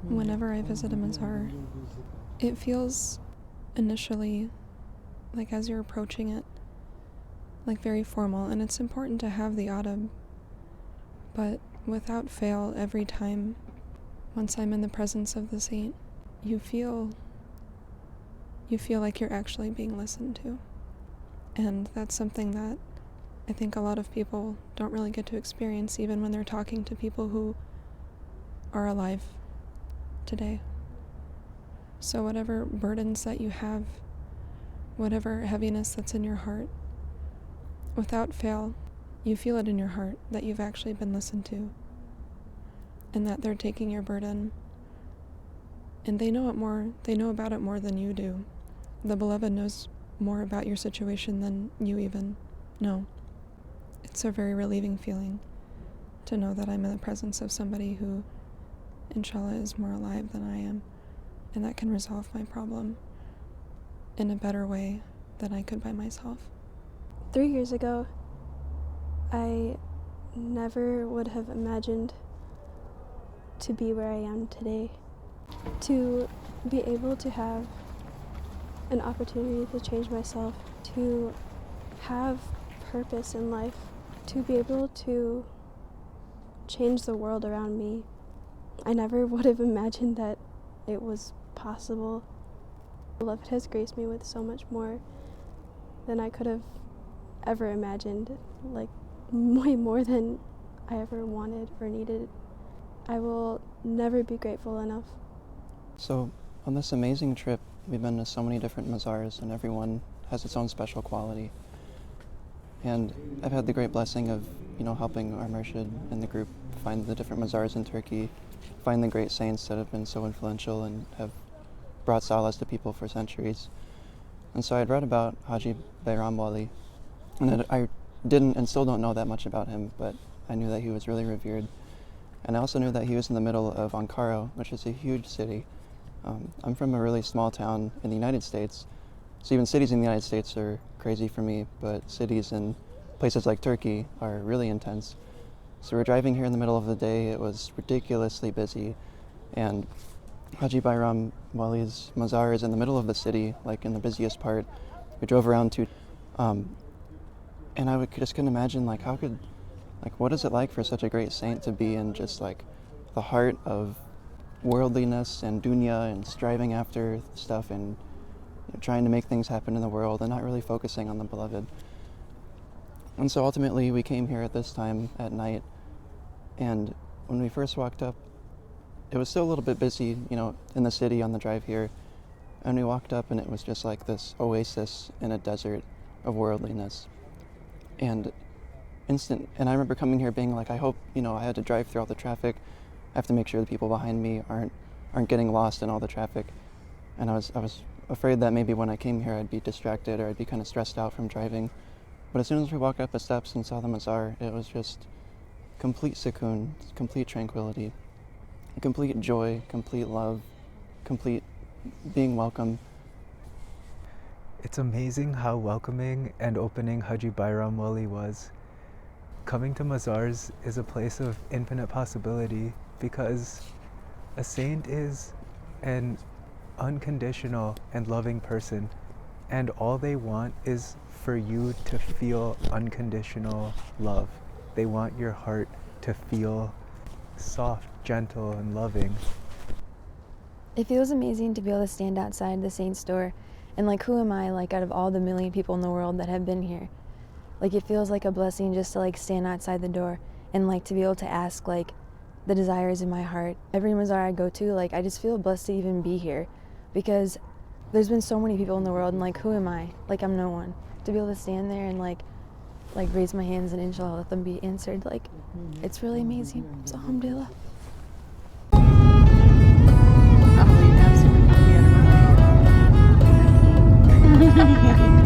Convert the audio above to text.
Whenever I visit a mazar, it feels initially, like as you're approaching it, like very formal, and it's important to have the adab, but without fail, every time, once I'm in the presence of the saint, you feel like you're actually being listened to. And that's something that I think a lot of people don't really get to experience, even when they're talking to people who are alive today. So whatever burdens that you have, whatever heaviness that's in your heart, without fail, you feel it in your heart that you've actually been listened to, and that they're taking your burden, and they know about it more than you do. The beloved knows more about your situation than you even know. It's a very relieving feeling to know that I'm in the presence of somebody who, inshallah, is more alive than I am, and that can resolve my problem in a better way than I could by myself. 3 years ago, I never would have imagined to be where I am today. To be able to have an opportunity to change myself, to have purpose in life, to be able to change the world around me. I never would have imagined that it was possible. Beloved has graced me with so much more than I could have ever imagined, like way more than I ever wanted or needed. I will never be grateful enough. So on this amazing trip, we've been to so many different mazars, and everyone has its own special quality. And I've had the great blessing of, helping our Murshid and the group find the different mazars in Turkey, find the great saints that have been so influential and have brought solace to people for centuries. And so I'd read about Haji Bayram Wali, and I didn't and still don't know that much about him, but I knew that he was really revered. And I also knew that he was in the middle of Ankara, which is a huge city. I'm from a really small town in the United States, so even cities in the United States are crazy for me, but cities in places like Turkey are really intense. So we're driving here in the middle of the day. It was ridiculously busy, and Haji Bayram Wali's mazar is in the middle of the city, like in the busiest part. We drove around and I just couldn't imagine, what is it like for such a great saint to be in just like the heart of worldliness and dunya and striving after stuff and trying to make things happen in the world and not really focusing on the beloved. And so ultimately we came here at this time at night, and when we first walked up, it was still a little bit busy, in the city on the drive here, and we walked up and it was just like this oasis in a desert of worldliness. And I remember coming here being like, I hope, I had to drive through all the traffic. I have to make sure the people behind me aren't getting lost in all the traffic. And I was afraid that maybe when I came here I'd be distracted or I'd be kind of stressed out from driving. But as soon as we walked up the steps and saw the mazar, it was just complete sukoon, complete tranquility, complete joy, complete love, complete being welcome. It's amazing how welcoming and opening Haji Bayram Wali was. Coming to mazars is a place of infinite possibility because a saint is an unconditional and loving person, and all they want is for you to feel unconditional love. They want your heart to feel soft, gentle, and loving. It feels amazing to be able to stand outside the saint's door and who am I out of all the million people in the world that have been here? It feels like a blessing just to stand outside the door and to be able to ask the desires in my heart. Every mazar I go to, I just feel blessed to even be here because there's been so many people in the world and who am I? I'm no one. To be able to stand there and raise my hands and inshallah let them be answered, it's really amazing. So alhamdulillah. I'm really absolutely out of my life.